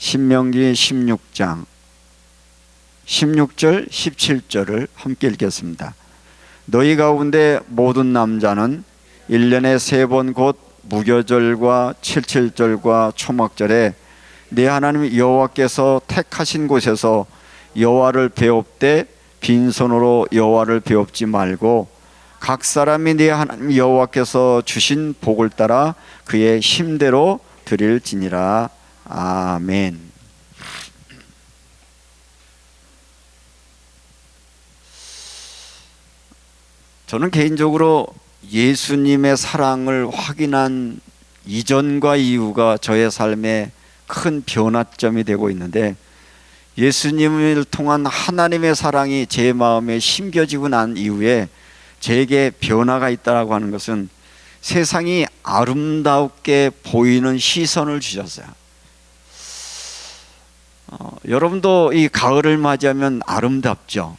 신명기 16장 16절 17절을 함께 읽겠습니다. 너희 가운데 모든 남자는 1년에 3번 곧 무교절과 칠칠절과 초막절에 네 하나님 여호와께서 택하신 곳에서 여호와를 배웁되 빈손으로 여호와를 배웁지 말고 각 사람이 네 하나님 여호와께서 주신 복을 따라 그의 힘대로 드릴지니라. 아멘. 저는 개인적으로 예수님의 사랑을 확인한 이전과 이후가 저의 삶에 큰 변화점이 되고 있는데, 예수님을 통한 하나님의 사랑이 제 마음에 심겨지고 난 이후에 제게 변화가 있다고 하는 것은 세상이 아름답게 보이는 시선을 주셨어요. 여러분도 이 가을을 맞이하면 아름답죠.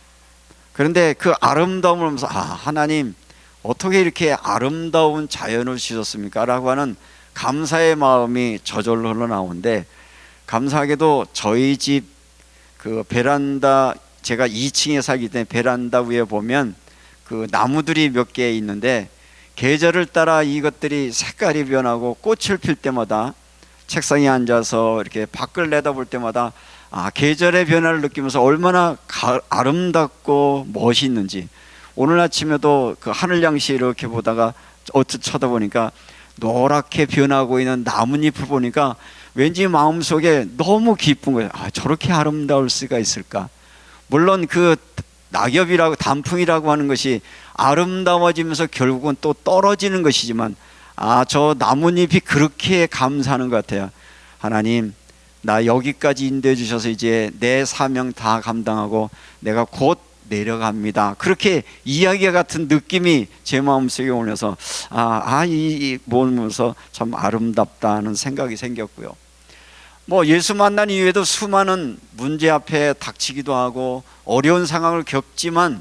그런데 그 아름다움을 보면서 하나님 어떻게 이렇게 아름다운 자연을 주셨습니까? 라고 하는 감사의 마음이 저절로 흘러나오는데, 감사하게도 저희 집 그 베란다, 제가 2층에 살기 때문에 베란다 위에 보면 그 나무들이 몇 개 있는데, 계절을 따라 이것들이 색깔이 변하고 꽃을 필 때마다 책상에 앉아서 이렇게 밖을 내다볼 때마다 계절의 변화를 느끼면서 얼마나 아름답고 멋있는지. 오늘 아침에도 그 하늘 양시 이렇게 보다가 어떻게 쳐다보니까 노랗게 변하고 있는 나뭇잎을 보니까 왠지 마음속에 너무 기쁜 거예요. 저렇게 아름다울 수가 있을까. 물론 그 낙엽이라고, 단풍이라고 하는 것이 아름다워지면서 결국은 또 떨어지는 것이지만 저 나뭇잎이 그렇게 감사하는 것 같아요. 하나님, 나 여기까지 인도해 주셔서 이제 내 사명 다 감당하고 내가 곧 내려갑니다. 그렇게 이야기 같은 느낌이 제 마음속에 오면서 이 보면서 참 아름답다는 생각이 생겼고요. 예수 만난 이후에도 수많은 문제 앞에 닥치기도 하고 어려운 상황을 겪지만,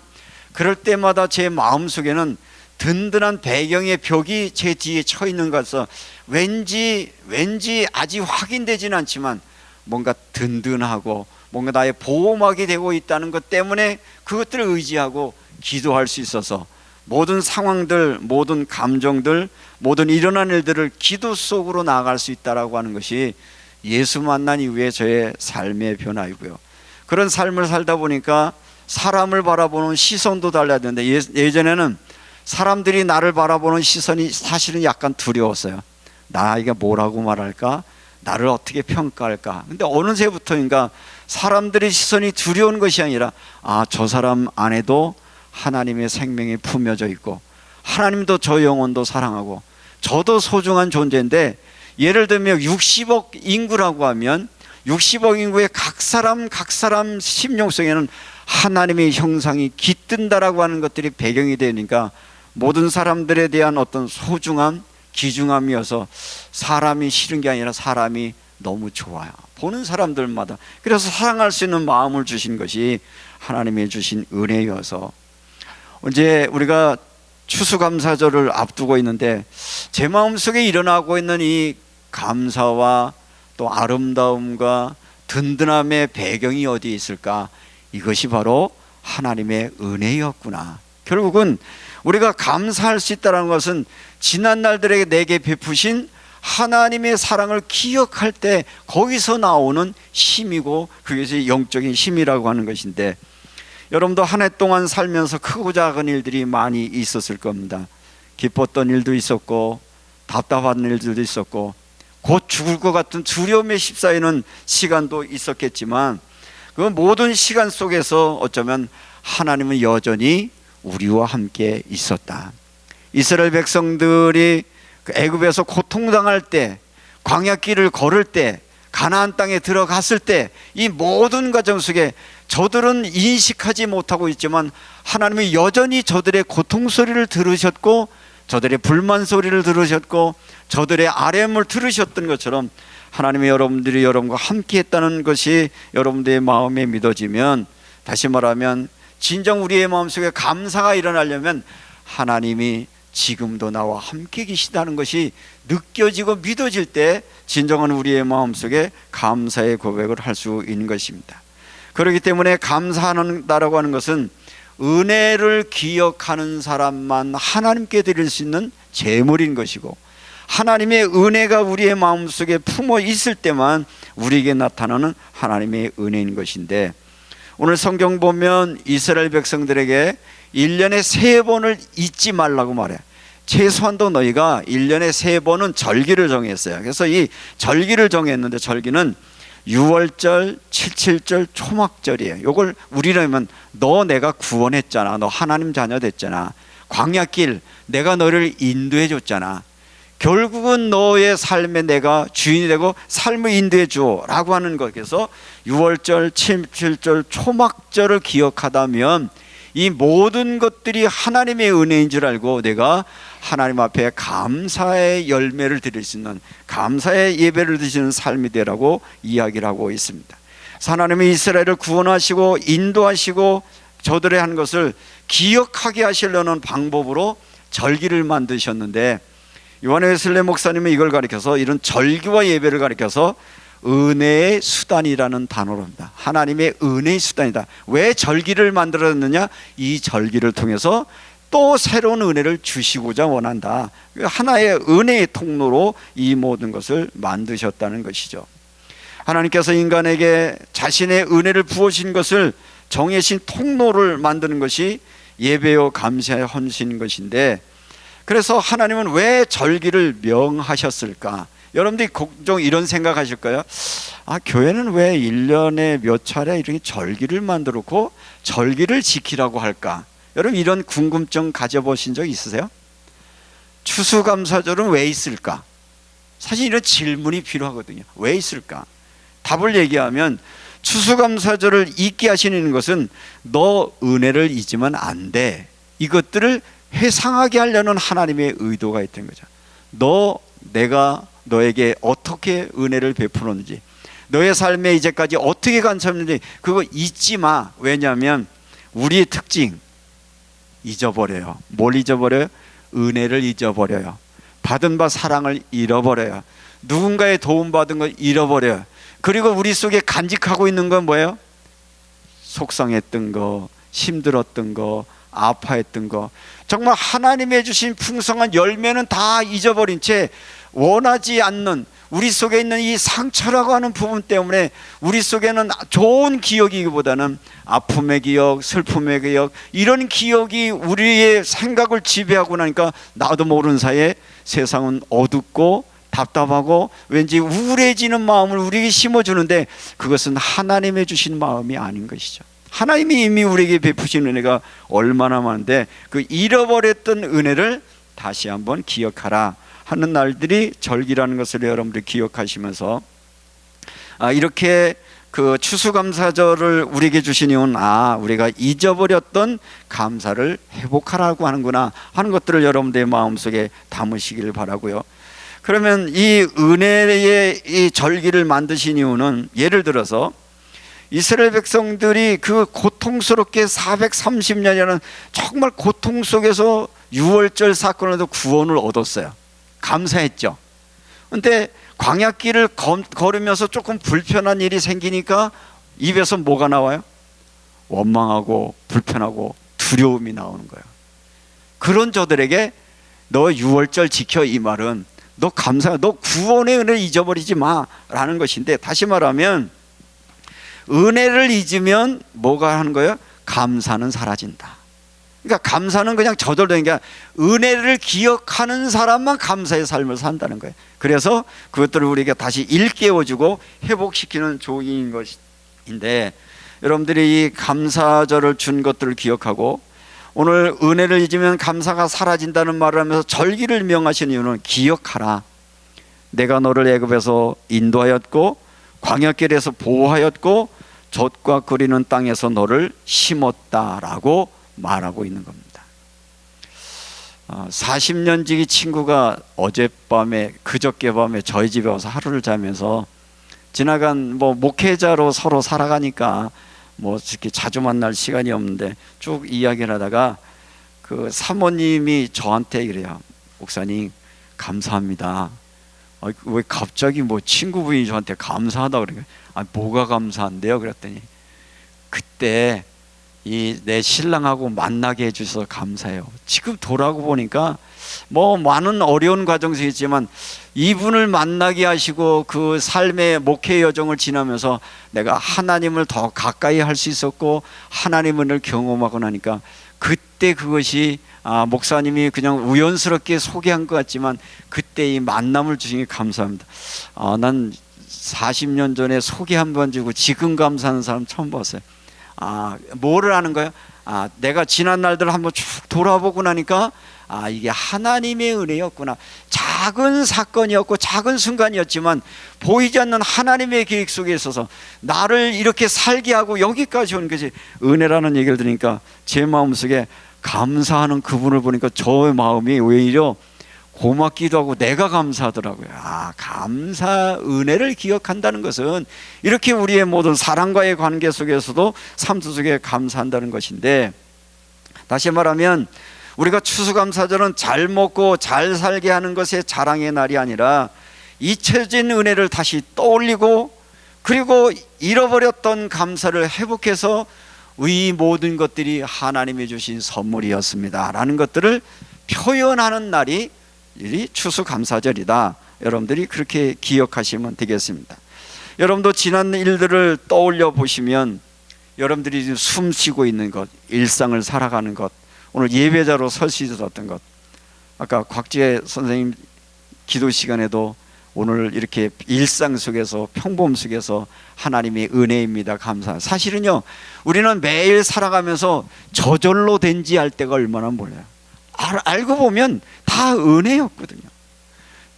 그럴 때마다 제 마음속에는 든든한 배경의 벽이 제 뒤에 쳐 있는 것 같아서 왠지 아직 확인되지는 않지만 뭔가 든든하고 뭔가 나의 보호막이 되고 있다는 것 때문에 그것들을 의지하고 기도할 수 있어서 모든 상황들, 모든 감정들, 모든 일어난 일들을 기도 속으로 나아갈 수 있다라고 하는 것이 예수 만난 이후에 저의 삶의 변화이고요. 그런 삶을 살다 보니까 사람을 바라보는 시선도 달라야 되는데, 예전에는 사람들이 나를 바라보는 시선이 사실은 약간 두려웠어요. 나에게 뭐라고 말할까? 나를 어떻게 평가할까? 근데 어느새부터인가 사람들의 시선이 두려운 것이 아니라 저 사람 안에도 하나님의 생명이 품여져 있고 하나님도 저 영혼도 사랑하고 저도 소중한 존재인데, 예를 들면 60억 인구라고 하면 60억 인구의 각 사람 심령 속에는 하나님의 형상이 깃든다라고 하는 것들이 배경이 되니까 모든 사람들에 대한 어떤 소중함, 귀중함이어서 사람이 싫은 게 아니라 사람이 너무 좋아요. 보는 사람들마다. 그래서 사랑할 수 있는 마음을 주신 것이 하나님이 주신 은혜여서, 이제 우리가 추수감사절을 앞두고 있는데 제 마음속에 일어나고 있는 이 감사와 또 아름다움과 든든함의 배경이 어디에 있을까? 이것이 바로 하나님의 은혜였구나. 결국은 우리가 감사할 수 있다는 것은 지난 날들에게 내게 베푸신 하나님의 사랑을 기억할 때 거기서 나오는 힘이고, 그것이 영적인 힘이라고 하는 것인데, 여러분도 한 해 동안 살면서 크고 작은 일들이 많이 있었을 겁니다. 기뻤던 일도 있었고 답답한 일들도 있었고 곧 죽을 것 같은 두려움에 휩싸이는 시간도 있었겠지만, 그 모든 시간 속에서 어쩌면 하나님은 여전히 우리와 함께 있었다. 이스라엘 백성들이 애굽에서 고통당할 때, 광야길을 걸을 때, 가나안 땅에 들어갔을 때, 이 모든 과정 속에 저들은 인식하지 못하고 있지만 하나님이 여전히 저들의 고통 소리를 들으셨고 저들의 불만 소리를 들으셨고 저들의 아뢰음을 들으셨던 것처럼 하나님이 여러분과 함께 했다는 것이 여러분들의 마음에 믿어지면, 다시 말하면 진정 우리의 마음속에 감사가 일어나려면 하나님이 지금도 나와 함께 계시다는 것이 느껴지고 믿어질 때 진정한 우리의 마음속에 감사의 고백을 할 수 있는 것입니다. 그렇기 때문에 감사한다라고 하는 것은 은혜를 기억하는 사람만 하나님께 드릴 수 있는 제물인 것이고, 하나님의 은혜가 우리의 마음속에 품어 있을 때만 우리에게 나타나는 하나님의 은혜인 것인데, 오늘 성경 보면 이스라엘 백성들에게 1년에 3번을 잊지 말라고 말해요. 최소한도 너희가 1년에 3번은 절기를 정했어요. 그래서 이 절기를 정했는데, 절기는 6월절, 77절, 초막절이에요. 이걸 우리로 하면 너 내가 구원했잖아, 너 하나님 자녀 됐잖아, 광야길 내가 너를 인도해 줬잖아, 결국은 너의 삶에 내가 주인이 되고 삶을 인도해 줘 라고 하는 것. 그래서 6월절, 77절, 초막절을 기억하다면 이 모든 것들이 하나님의 은혜인 줄 알고 내가 하나님 앞에 감사의 열매를 드릴 수 있는, 감사의 예배를 드리는 삶이 되라고 이야기를 하고 있습니다. 하나님이 이스라엘을 구원하시고 인도하시고 저들의 한 것을 기억하게 하시려는 방법으로 절기를 만드셨는데, 요한 웨슬레 목사님은 이걸 가리켜서, 이런 절기와 예배를 가리켜서 은혜의 수단이라는 단어로 합니다. 하나님의 은혜의 수단이다. 왜 절기를 만들었느냐? 이 절기를 통해서 또 새로운 은혜를 주시고자 원한다. 하나의 은혜의 통로로 이 모든 것을 만드셨다는 것이죠. 하나님께서 인간에게 자신의 은혜를 부어주신 것을 정해진 통로를 만드는 것이 예배요 감사의 헌신인 것인데, 그래서 하나님은 왜 절기를 명하셨을까? 여러분들이 종종 이런 생각하실 거예요. 교회는 왜 1년에 몇 차례 이렇게 절기를 만들었고 절기를 지키라고 할까? 여러분 이런 궁금증 가져보신 적 있으세요? 추수감사절은 왜 있을까? 사실 이런 질문이 필요하거든요. 왜 있을까? 답을 얘기하면, 추수감사절을 잊게 하시는 것은 너 은혜를 잊으면 안 돼, 이것들을 회상하게 하려는 하나님의 의도가 있던 거죠. 내가 너에게 어떻게 은혜를 베풀었는지, 너의 삶에 이제까지 어떻게 간섭했는지 그거 잊지 마. 왜냐하면 우리의 특징, 잊어버려요. 뭘 잊어버려요? 은혜를 잊어버려요. 받은 바 사랑을 잃어버려요. 누군가의 도움받은 걸 잃어버려요. 그리고 우리 속에 간직하고 있는 건 뭐예요? 속상했던 거, 힘들었던 거, 아파했던 거, 정말 하나님의 주신 풍성한 열매는 다 잊어버린 채 원하지 않는 우리 속에 있는 이 상처라고 하는 부분 때문에 우리 속에는 좋은 기억이기보다는 아픔의 기억, 슬픔의 기억, 이런 기억이 우리의 생각을 지배하고 나니까 나도 모르는 사이에 세상은 어둡고 답답하고 왠지 우울해지는 마음을 우리에게 심어주는데, 그것은 하나님의 주신 마음이 아닌 것이죠. 하나님이 이미 우리에게 베푸신 은혜가 얼마나 많은데, 그 잃어버렸던 은혜를 다시 한번 기억하라 하는 날들이 절기라는 것을 여러분들이 기억하시면서, 이렇게 그 추수감사절을 우리에게 주신 이유는 우리가 잊어버렸던 감사를 회복하라고 하는구나 하는 것들을 여러분들의 마음속에 담으시길 바라고요. 그러면 이 은혜의 이 절기를 만드신 이유는, 예를 들어서 이스라엘 백성들이 그 고통스럽게 430년이라는 정말 고통 속에서 6월절 사건으로 구원을 얻었어요. 감사했죠. 근데 광야길을 걸으면서 조금 불편한 일이 생기니까 입에서 뭐가 나와요? 원망하고 불편하고 두려움이 나오는 거예요. 그런 저들에게 너 6월절 지켜, 이 말은 너 구원의 은혜를 잊어버리지 마 라는 것인데, 다시 말하면 은혜를 잊으면 뭐가 하는 거예요? 감사는 사라진다. 그러니까 감사는 그냥 저절로 게 아니라 은혜를 기억하는 사람만 감사의 삶을 산다는 거예요. 그래서 그것들을 우리에게 다시 일깨워주고 회복시키는 조기인 것인데, 여러분들이 이 감사절을 준 것들을 기억하고, 오늘 은혜를 잊으면 감사가 사라진다는 말을 하면서 절기를 명하시는 이유는, 기억하라, 내가 너를 애굽에서 인도하였고 광야길에서 보호하였고 젖과 끓이는 땅에서 너를 심었다라고 말하고 있는 겁니다. 40년 지기 친구가 어젯밤에, 그저께 밤에 저희 집에 와서 하루를 자면서, 지나간 목회자로 서로 살아가니까 이렇게 자주 만날 시간이 없는데 쭉 이야기를 하다가 그 사모님이 저한테 이래요. 목사님 감사합니다. 왜 갑자기 뭐 친구분이 저한테 감사하다 그러니까 뭐가 감사한데요? 그랬더니 그때 이 내 신랑하고 만나게 해주셔서 감사해요. 지금 돌아보고 보니까 뭐 많은 어려운 과정이 있지만 이분을 만나게 하시고 그 삶의 목회 여정을 지나면서 내가 하나님을 더 가까이 할 수 있었고 하나님을 경험하고 나니까 그때 그것이 목사님이 그냥 우연스럽게 소개한 것 같지만 그때 이 만남을 주시니 감사합니다. 난 40년 전에 소개 한 번 주고 지금 감사하는 사람 처음 봤어요. 뭐를 하는 거예요? 내가 지난 날들 한번 쭉 돌아보고 나니까 이게 하나님의 은혜였구나. 작은 사건이었고 작은 순간이었지만 보이지 않는 하나님의 계획 속에 있어서 나를 이렇게 살게 하고 여기까지 온 것이 은혜라는 얘기를 들으니까 제 마음속에 감사하는 그분을 보니까 저의 마음이 오히려 고맙기도 하고 내가 감사하더라고요. 감사, 은혜를 기억한다는 것은 이렇게 우리의 모든 사랑과의 관계 속에서도 삶 속에 감사한다는 것인데, 다시 말하면 우리가 추수감사절은 잘 먹고 잘 살게 하는 것의 자랑의 날이 아니라 잊혀진 은혜를 다시 떠올리고 그리고 잃어버렸던 감사를 회복해서 이 모든 것들이 하나님이 주신 선물이었습니다 라는 것들을 표현하는 날이 추수감사절이다. 여러분들이 그렇게 기억하시면 되겠습니다. 여러분도 지난 일들을 떠올려 보시면 여러분들이 숨 쉬고 있는 것, 일상을 살아가는 것, 오늘 예배자로 설 수 있었던 것, 아까 곽지혜 선생님 기도 시간에도 오늘 이렇게 일상 속에서 평범 속에서 하나님의 은혜입니다. 감사. 사실은요, 우리는 매일 살아가면서 저절로 된지 알 때가 얼마나 몰라요. 알고 보면 다 은혜였거든요.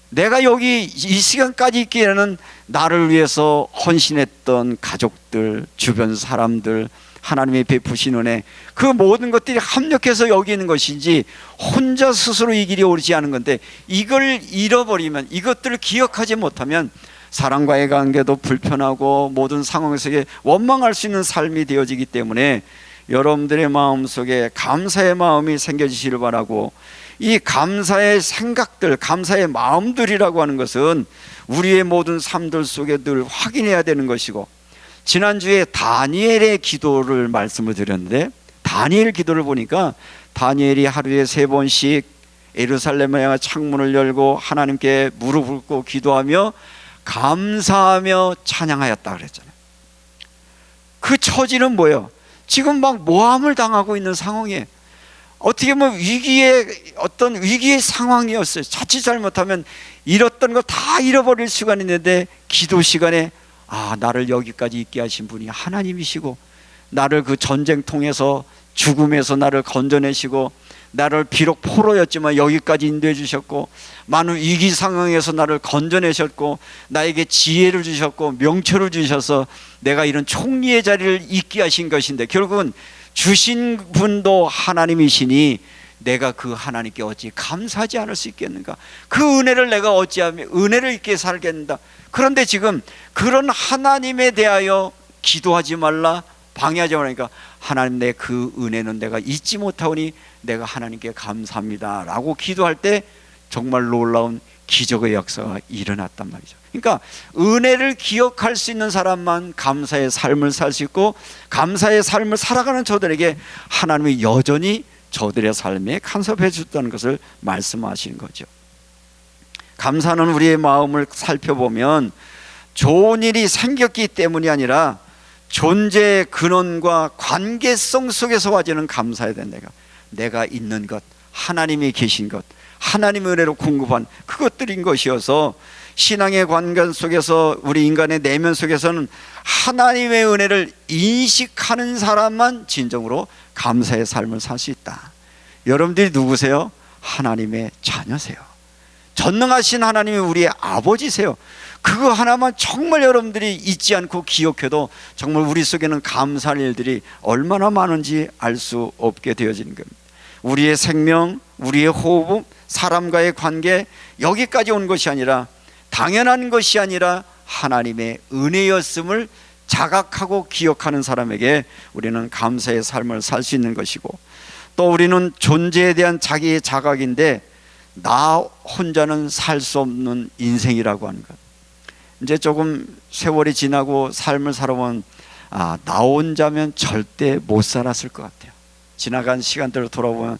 내가 여기 이 시간까지 있기에는 나를 위해서 헌신했던 가족들, 주변 사람들, 하나님의 베푸신 은혜, 그 모든 것들이 합력해서 여기 있는 것이지 혼자 스스로 이 길이 옳지 않은 건데, 이걸 잃어버리면, 이것들을 기억하지 못하면 사람과의 관계도 불편하고 모든 상황에서 원망할 수 있는 삶이 되어지기 때문에 여러분들의 마음속에 감사의 마음이 생겨지시길 바라고, 이 감사의 생각들, 감사의 마음들이라고 하는 것은 우리의 모든 삶들 속에 늘 확인해야 되는 것이고, 지난주에 다니엘의 기도를 말씀을 드렸는데, 다니엘 기도를 보니까 다니엘이 하루에 3번씩 예루살렘에 향해 창문을 열고 하나님께 무릎 꿇고 기도하며 감사하며 찬양하였다 그랬잖아요. 그 처지는 뭐예요? 지금 막 모함을 당하고 있는 상황이에요. 어떻게 보면 위기의 상황이었어요. 자칫 잘못하면 잃었던 거 다 잃어버릴 시간이 있는데, 기도 시간에 나를 여기까지 있게 하신 분이 하나님이시고, 나를 그 전쟁통에서 죽음에서 나를 건져내시고, 나를 비록 포로였지만 여기까지 인도해 주셨고, 많은 위기 상황에서 나를 건져내셨고, 나에게 지혜를 주셨고 명철을 주셔서 내가 이런 총리의 자리를 있게 하신 것인데, 결국은 주신 분도 하나님이시니 내가 그 하나님께 어찌 감사하지 않을 수 있겠는가? 그 은혜를 내가 어찌하며 은혜를 있게 살겠는가? 그런데 지금 그런 하나님에 대하여 기도하지 말라, 방해하지 말라니까, 하나님 내 그 은혜는 내가 잊지 못하오니 내가 하나님께 감사합니다 라고 기도할 때 정말 놀라운 기적의 역사가 일어났단 말이죠. 그러니까 은혜를 기억할 수 있는 사람만 감사의 삶을 살 수 있고, 감사의 삶을 살아가는 저들에게 하나님이 여전히 저들의 삶에 간섭해 주셨다는 것을 말씀하시는 거죠. 감사는 우리의 마음을 살펴보면 좋은 일이 생겼기 때문이 아니라 존재의 근원과 관계성 속에서 와지는 감사해야 돼. 내가 있는 것, 하나님이 계신 것, 하나님의 은혜로 공급한 그것들인 것이어서, 신앙의 관계 속에서 우리 인간의 내면 속에서는 하나님의 은혜를 인식하는 사람만 진정으로 감사의 삶을 살 수 있다. 여러분들이 누구세요? 하나님의 자녀세요. 전능하신 하나님이 우리의 아버지세요. 그거 하나만 정말 여러분들이 잊지 않고 기억해도 정말 우리 속에는 감사할 일들이 얼마나 많은지 알 수 없게 되어지는 겁니다. 우리의 생명, 우리의 호흡, 사람과의 관계, 여기까지 온 것이 아니라, 당연한 것이 아니라 하나님의 은혜였음을 자각하고 기억하는 사람에게 우리는 감사의 삶을 살 수 있는 것이고, 또 우리는 존재에 대한 자기의 자각인데 나 혼자는 살 수 없는 인생이라고 하는 것. 이제 조금 세월이 지나고 삶을 살아보면 나 혼자면 절대 못 살았을 것 같아요. 지나간 시간들을 돌아보면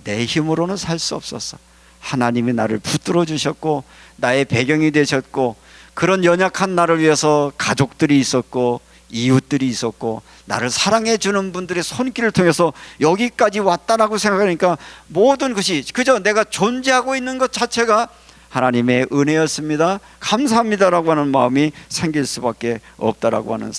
내 힘으로는 살 수 없었어. 하나님이 나를 붙들어 주셨고 나의 배경이 되셨고 그런 연약한 나를 위해서 가족들이 있었고 이웃들이 있었고 나를 사랑해 주는 분들의 손길을 통해서 여기까지 왔다라고 생각하니까 모든 것이 그저 내가 존재하고 있는 것 자체가 하나님의 은혜였습니다. 감사합니다라고 하는 마음이 생길 수밖에 없다라고 하는